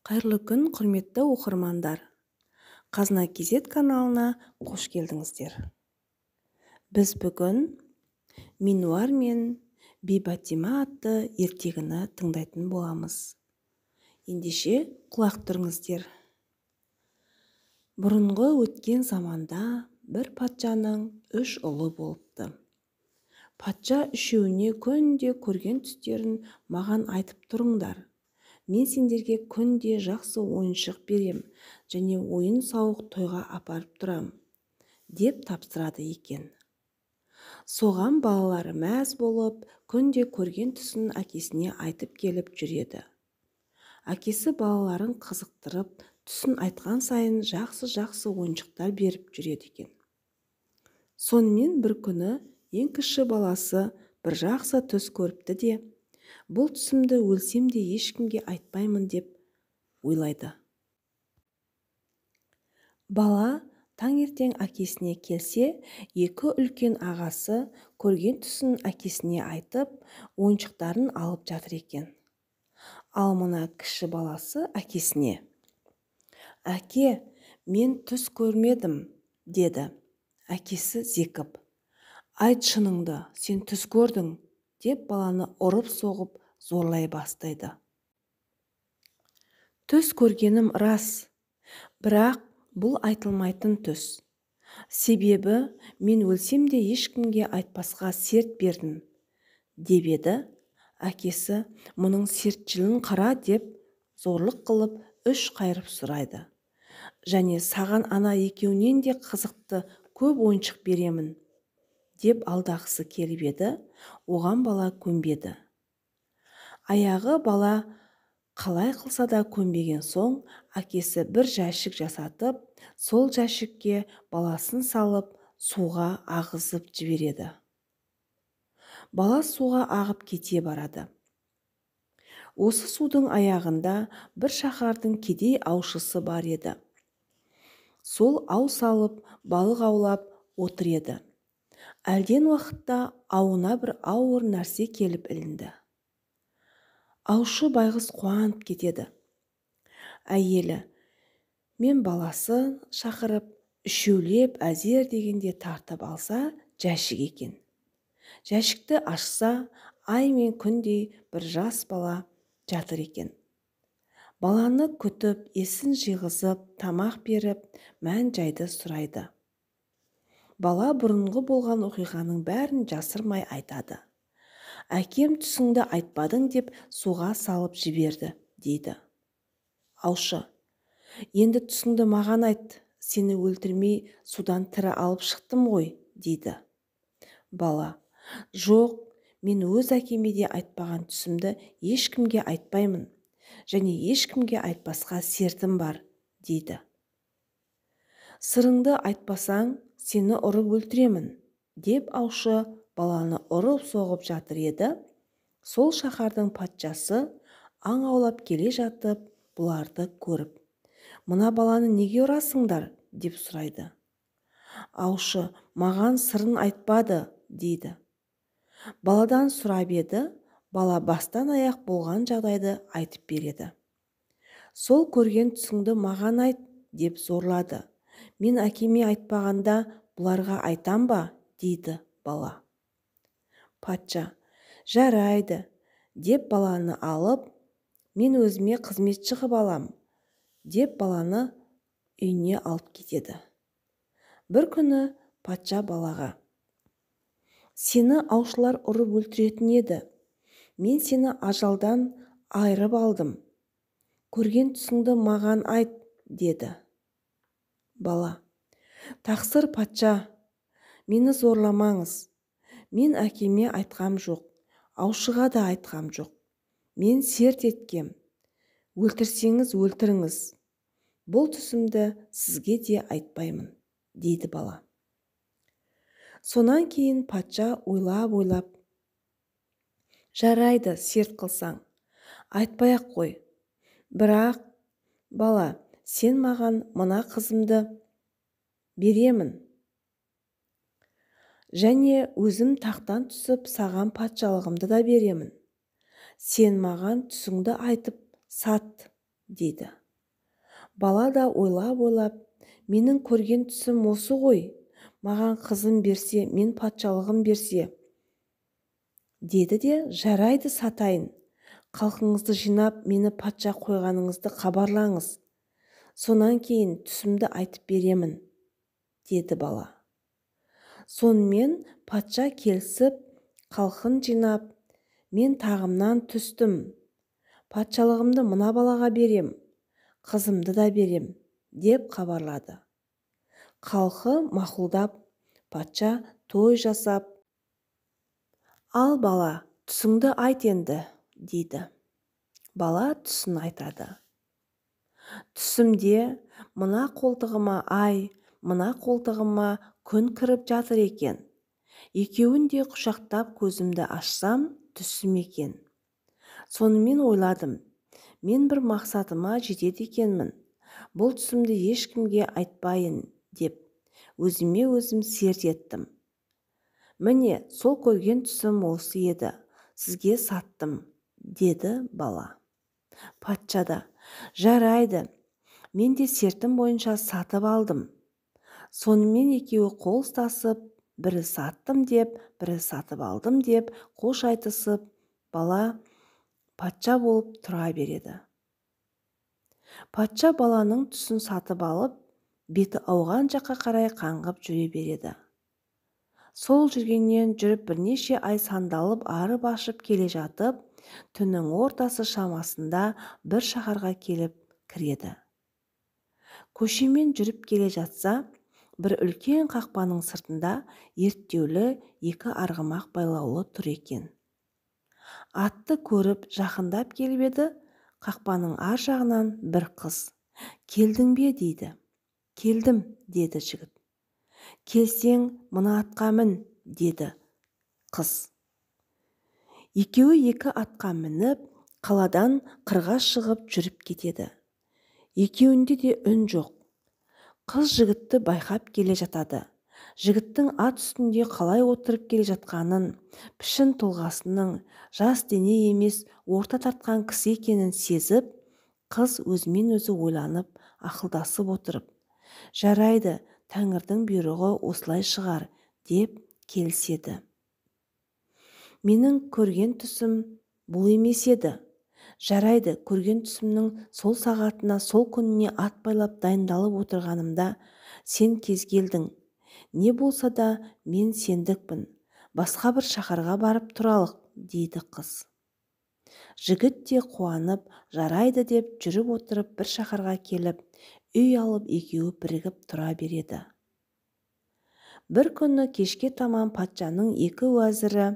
Қайырлы күн, құрметті оқырмандар. Қазына Кезет каналына қош келдіңіздер. Біз бүгін Минуар мен Бибатима атты ертегіні тыңдайтын боламыз. Ендеше құлақ түріңіздер. Бұрынғы өткен заманда бір патшаның 3 ұлы болыпты. Патша үшеуіне күнде көрген түстерін маған айтып тұрыңдар. Мен сендерге күнде жақсы ойыншық берем, және ойын сауық тойға апарып тұрам, деп тапсырады екен. Соған балалары мәз болып, күнде көрген түсін әкесіне айтып келіп жүреді. Әкесі балаларын қызықтырып, түсін айтқан сайын жақсы ойыншықтар беріп жүреді екен. Сонымен бір күні ең кіші баласы бір жақсы түс көріпті де, бұл түсімді өлсем де ешкімге айтпаймын деп ойлайды. Бала таңертең әкесіне келсе, екі үлкен ағасы көрген түсін әкесіне айтып, ойыншықтарын алып жатыр екен. Ал мына кіші баласы әкесіне: «Әке, мен түс көрмедім», деді. Әкесі зекіп: «Айт шыныңды, сен түс көрдің», деп баланы ұрып-соғып зорлай бастайды. «Түс көргенім рас, бірақ бұл айтылмайтын түс. Себебі мен өлсем де ешкімге айтпасқа серт бердім», деп еді. Әкесі мұның сертшілін қара деп зорлық қылып 3 қайырып сұрайды. «Және саған ана екеуінен де қызықты көп ойыншық беремін», деп алдағысы келіп еді. Оған бала көнбеді. Аяғы бала қалай қылса да көнбеген соң, әкесі бір жәшік жасатып, сол жәшікке баласын салып, суға ағызып жібереді. Бала суға ағып кете барады. Осы судың аяғында бір шаһардың кедей аушысы бар еді. Сол ау салып, балық аулап отыр еді. Әлден уақытта ауына бір ауыр нәрсе келіп ілінді. Аушы байғұс қуанып кетеді. Әйелі мен баласы шақырып, үшеулеп әзер дегенде тартып алса, жәшік екен. Жәшікті ашса, ай мен күндей бір жас бала жатыр екен. Баланы күтіп, есін жиғызып, тамақ беріп, мән-жайды сұрайды. Бала бұрынғы болған оқиғаның бәрін жасырмай айтады. «Әкем түсіңді айтпадың деп суға салып жіберді», дейді. Аушы: «Енді түсіңді маған айт, сені өлтірмей судан тірі алып шықтым ғой», дейді. Бала: «Жоқ, мен өз әкеме де айтпаған түсімді ешкімге айтпаймын, және ешкімге айтпасқа сертім бар», дейді. «Сырыңды айтпасаң, сені ұрып өлтіремін», деп аушы баланы ұрып-соғып жатыр еді. Сол шаһардың патшасы аң аулап келе жатып, бұларды көріп: «Мына баланы неге ұрасыңдар?» деп сұрайды. Аушы маған сырын айтпады, дейді. Баладан сұрап еді. Бала бастан аяқ болған жағдайды айтып береді. «Сол көрген түсіңді маған айт», деп зорлады. «Мен әкеме айтпағанда бұларға айтам ба?» дейді бала. Патша: «Жарайды», деп баланы алып, «Мен өзіме қызметші қып алам», деп баланы үйіне алып кетеді. Бір күні патша балаға: «Сені аушылар ұрып өлтіретін еді. Мен сені ажалдан айырып алдым. Көрген түсіңді маған айт», деді. Бала: «Тақсыр патша, мені зорламаңыз. Мен әкеме айтқам жоқ, аушыға да айтқам жоқ. Мен серт еткем. Өлтірсеңіз өлтіріңіз. Бұл түсімді сізге де айтпаймын», дейді бала. Сонан кейін патша ойлап, «Жарайды, серт қылсаң, айтпай-ақ қой. Бірақ, бала, сен маған мына қызымды беремін. Және өзім тақтан түсіп, саған патшалығымды да беремін. Сен маған түсіңді айтып сат», дейді. Бала да ойлап, менің көрген түсім осы ғой, маған қызым берсе, мен патшалығым берсе, деді де, жарайды сатайын, халқыңызды жинап, мені патша қойғаныңызды хабарлаңыз. Сонан кейін түсімді айтып беремін, деді бала. Сонымен патша келсіп, халқын жинап, мен тағымнан түстім. Патшалығымды мына балаға берем, қызымды да берем, деп хабарлады. Халқы мақұлдап, патша той жасап, ал бала, түсіңді айт енді, дейді. Бала түсін айтады. Түсімде мына қолтығыма ай, мына қолтығыма күн кіріп жатыр екен. Екеуін де құшақтап көзімді ашсам, түсім екен. Сонымен ойладым, мен бір мақсатыма жетеді екенмін. Бұл түсімді ешкімге айтпайын деп, өзіме өзім серт еттім. Міне, сол көрген түсім осы еді, сізге саттым, деді бала. Патша да, жарайды, мен де сертім бойынша сатып алдым. Сонымен екеуі қол ұстасып, бірі саттым деп, бірі сатып алдым деп, қош айтысып, бала патша болып тұра береді. Патша баланың түсін сатып алып, беті ауған жаққа қарай қаңғып жүре береді. Сол жүргеннен жүріп бірнеше ай сандалып арып ашып келе жатып, түннің ортасы шамасында бір шаһарға келіп кіреді. Көшемен жүріп келе жатса, бір үлкен қақпаның сыртында ерттеулі екі арғымақ байлаулы тұр екен. Атты көріп жақындап келіп еді, қақпаның ар жағынан бір қыз. Келдің бе, дейді. Келдім, деді жігіт. Келсең, мына атқа мін, деді қыз. Екеуі екі атқа мініп, қаладан қырға шығып жүріп кетеді. Екеуінде де үн жоқ. Қыз жігітті байқап келе жатады. Жігіттің ат үстінде қалай отырып келе жатқанын, пішін тұлғасының жас дене емес, орта тартқан кісі екенін сезіп, қыз өзімен өзі ойланып, ақылдасып отырып, жарайды, Тәңірдің бұйрығы осылай шығар, деп келіседі. Менің көрген түсім бұл емес еді. Жарайды, көрген түсімнің сол сағатына, сол күніне ат байлап дайындалып отырғанымда сен кез келдің. Не болса да мен сендікпін. Басқа бір шаһарға барып тұралық, дейді қыз. Жігіт те қуанып, жарайды деп жүріп отырып бір шаһарға келіп, үй алып екеуі бірігіп тұра береді. Бір күні кешке таман патшаның екі уәзірі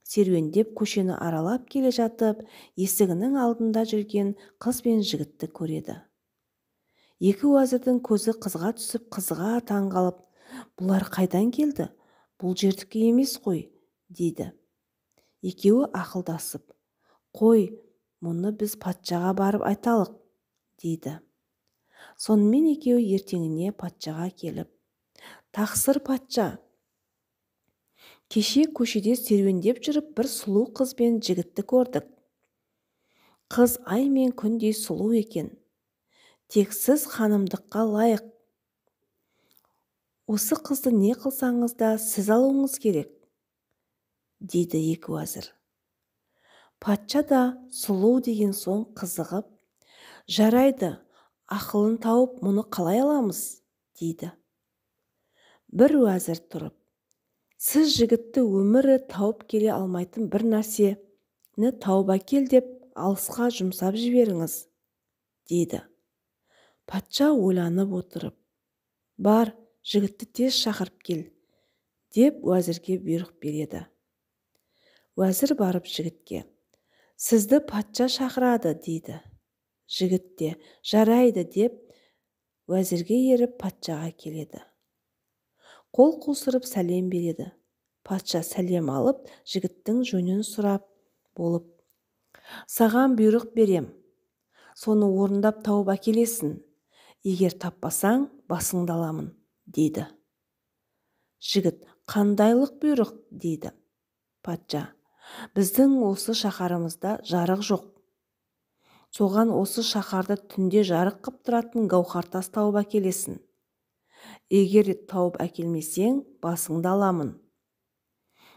серуендеп көшені аралап келе жатып, есігінің алдында жүрген қыз бен жігітті көреді. Екі уәзірдің көзі қызға түсіп, қызға таңғалып, бұлар қайдан келді? Бұл жердікі емес қой, дейді. Екеуі ақылдасып, қой, мұны біз патшаға барып айталық, дейді. Сонымен екеуі ертеңіне патшаға келіп, тақсыр патша, кеше көшеде серуендеп жүріп бір сұлу қыз бен жігітті көрдік. Қыз ай мен күндей сұлу екен. Тек сіз ханымдыққа лайық. Осы қызды не қылсаңыз да сіз алуыңыз керек, дейді екі уәзір. Патша да сұлу деген соң қызығып, жарайды, ақылын тауып, мұны қалай аламыз, дейді. Бір уәзір тұрып, сіз жігітті өмірі тауып келе алмайтын бір нәрсені тауып әкел деп алысқа жұмсап жіберіңіз, дейді. Патша ойланып отырып, бар, жігітті тез шақырып кел, деп уәзірге бұйрық береді. Уәзір барып жігітке, сізді патша шақырады, дейді. Жігіт те, жарайды деп, уәзірге еріп патшаға келеді. Қол қусырып сәлем береді. Патша сәлем алып, жігіттің жөнін сұрап болып, саған бұйрық берем, соны орындап тауып әкелесің. Егер таппасаң, басыңды аламын, дейді. Жігіт, қандайлық бұйрық, дейді. Патша, біздің осы шаһарымызда жарық жоқ. соған осы шаһарды түнде жарық қып тұратын гауһартас тауып әкелесің. Егер тауып әкелмесең, басыңды аламын.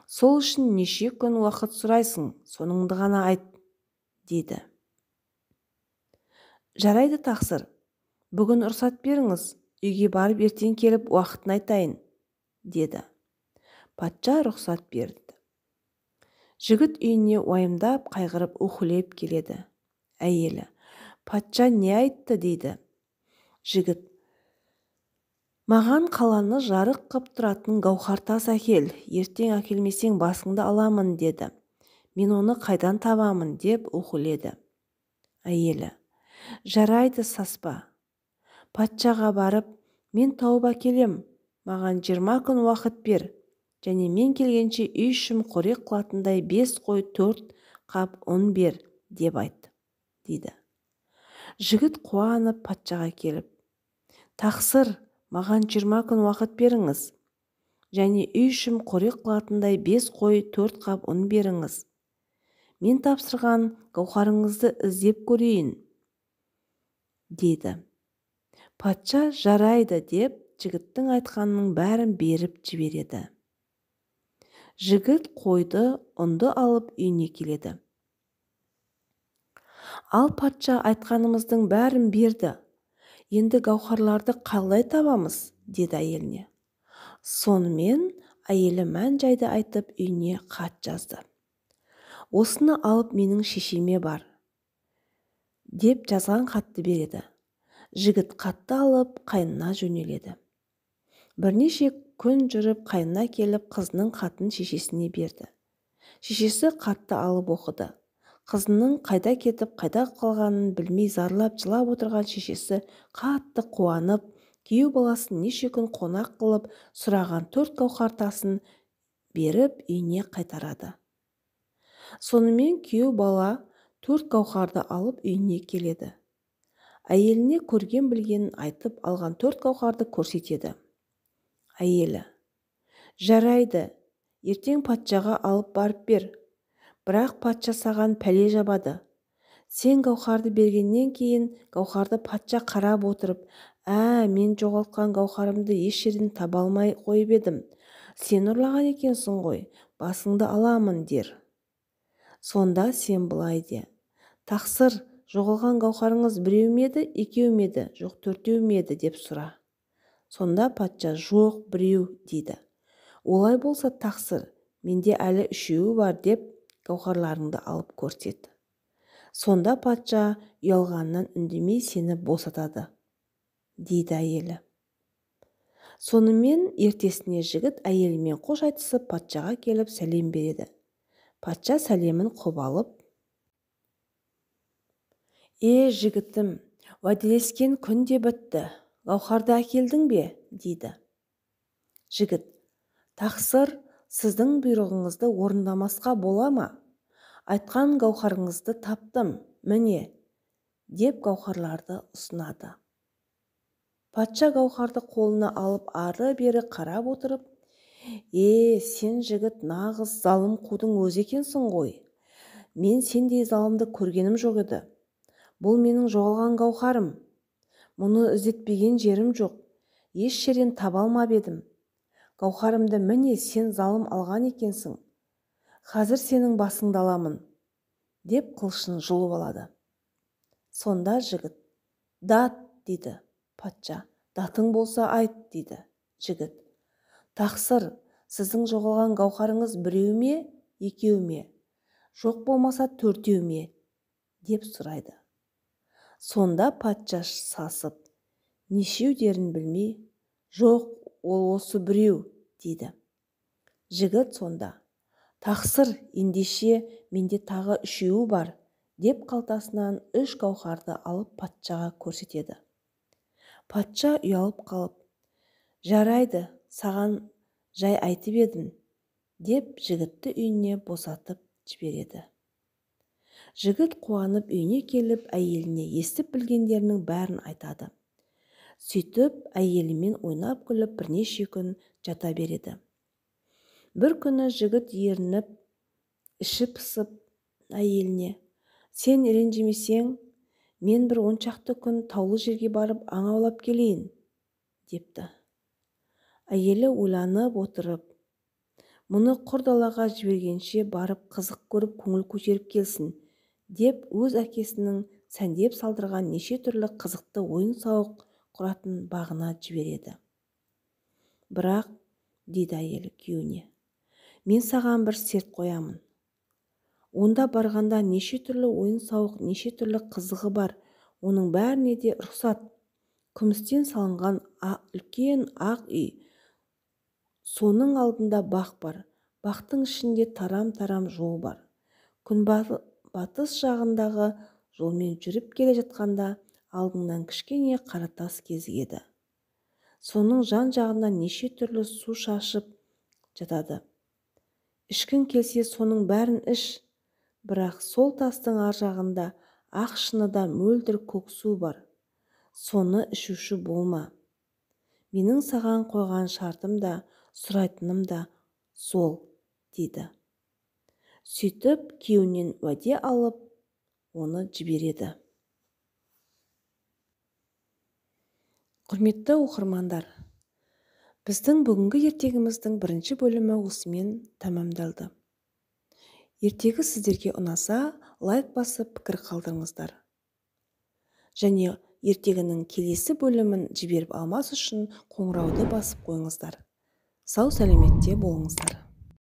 Сол үшін неше күн уақыт сұрайсың, соныңды ғана айт, деді. Жарайды тақсыр, бүгін рұқсат беріңіз, үйге барып ертең келіп уақытын айтайын, деді. Патша рұқсат берді. Жігіт үйіне уайымдап, қайғырып, үһілеп келеді. Әйелі: патша не айтты, дейді. Жігіт: маған қаланы жарық қып тұратын гауһартас әкел, ертең әкелмесең басыңды аламын, деді. Мен оны қайдан табамын, деп үһіледі. Әйелі: жарайды саспа. Патшаға барып, мен тауып әкелем, маған 20 күн уақыт бер, және мен келгенше үй ішім қорек қылатындай 5 қой 4 қап ұн бер, деп айт, дейді. Жігіт қуанып патшаға келіп: тақсыр, маған 20 күн уақыт беріңіз, және үй ішім қорек қылатындай 5 қой 4 қап ұн беріңіз. Мен тапсырған гауһарыңызды іздеп көрейін, деді. Патша жарайды деп, жігіттің айтқанының бәрін беріп жібереді. Жігіт қойды, ұнды алып үйіне келеді. Ал патша айтқанымыздың бәрін берді. Енді гауһарларды қалай табамыз, деді әйеліне. Сонымен әйелі мән-жайды айтып үйіне хат жазды. Осыны алып менің шешеме бар, деп жазған хатты береді. Жігіт хатты алып қайнына жөнеледі. Бірнеше күн жүріп қайнына келіп қызының хатын шешесіне берді. Шешесі хатты алып оқыды. Қызының қайда кетіп, қайда қалғанын білмей зарлап, жылап отырған шешесі қатты қуанып, күйеу баласын неше күн қонақ қылып, сұраған 4 гауһартасын беріп үйіне қайтарады. Сонымен күйеу бала 4 гауһарды алып үйіне келеді. Әйеліне көрген білгенін айтып, алған 4 гауһарды көрсетеді. Әйелі: жарайды, ертең патшаға алып барып бер. Бірақ патша саған пәле жабады. Сен гауһарды бергеннен кейін гауһарды патша қарап отырып: мен жоғалтқан гауһарымды еш жерден таба алмай қойып едім. Сен ұрлаған екенсің ғой, басыңды аламын, дер. Сонда сен былай де: тақсыр, жоғалған гауһарыңыз біреу ме еді, екеу ме еді, жоқ 4-еу ме еді, деп сұра. Сонда патша: жоқ, біреу, дейді. Олай болса тақсыр, менде әлі 3-еуі бар, деп гауһарларыңды алып көрсет. Сонда патша ұялғаннан үндемей сені босатады, дейді әйелі. Сонымен ертесіне жігіт әйелімен қош айтысып патшаға келіп сәлем береді. Патша сәлемін құп алып: жігітім, уәделескен күн де бітті, гауһарды әкелдің бе, дейді. Жігіт: тақсыр, сіздің бұйрығыңызды орындамасқа бола ма? Айтқан гауһарыңызды таптым, міне, деп гауһарларды ұсынады. Патша гауһарды қолына алып ары-бері қарап отырып: сен жігіт нағыз залым қудың өзі екенсің ғой. Мен сендей залымды көргенім жоқ еді. Бұл менің жоғалған гауһарым. Мұны іздетпеген жерім жоқ. Еш жерден таба алмап едім. Гауһарымды міне сен залым алған екенсің. Қазір сенің басыңды аламын, деп қылышын жұлып алады. Сонда жігіт: дат, дейді. Патша: датың болса айт, дейді. Жігіт: тақсыр, сіздің жоғалған гауһарыңыз біреу ме, екеу ме, жоқ болмаса 4-еу ме, деп сұрайды. Сонда патша сасып, нешеу дерін білмей: жоқ, ол осы біреу, дейді. Жігіт сонда: тақсыр, ендеше менде тағы 3-еуі бар, деп қалтасынан 3 гауһарды алып патшаға көрсетеді. Патша ұялып қалып: жарайды, саған жай айтып едім, деп жігітті үйіне босатып жібереді. Жігіт қуанып үйіне келіп, әйеліне естіп білгендерінің бәрін айтады. Сөйтіп, әйелімен ойнап күліп бірнеше күн жата береді. Бір күні жігіт ерініп, іші пысып әйеліне: сен ренжімесең, мен бір 10 шақты күн таулы жерге барып аң аулап келейін, депті. Әйелі ойланып отырып, мұны құр далаға жібергенше барып қызық көріп көңіл көтеріп келсін, деп өз әкесінің сәндеп салдырған неше түрлі қызықты ойын-сауық құратын бағына жібереді. Бірақ, дейді әйелі күйеуіне, мен саған бір серт қоямын. Онда барғанда неше түрлі ойын-сауық, неше түрлі қызығы бар, оның бәріне де рұқсат. Күмістен салынған үлкен ақ үй, соның алдында бақ бар, бақтың ішінде тарам-тарам жол бар. Күнбатыс жағындағы жолмен жүріп келе жатқанда алдыңнан кішкене қара тас кезігеді. Соның жан-жағына неше түрлі су шашып жатады. Ішкің келсе соның бәрін іш, бірақ сол тастың ар жағында ақ шыныда мөлдір көк су бар. Соны ішуші болма. Менің саған қойған шартым да, сұрайтыным да сол, дейді. Сөйтіп күйеуінен уәде алып, оны жібереді. Құрметті оқырмандар, біздің бүгінгі ертегіміздің бірінші бөлімі осымен тәмамдалды. Ертегі сіздерге ұнаса, лайк басып пікір қалдырыңыздар. Және ертегінің келесі бөлімін жіберіп алмас үшін қоңырауды басып қойыңыздар. Сау сәлеметте болыңыздар.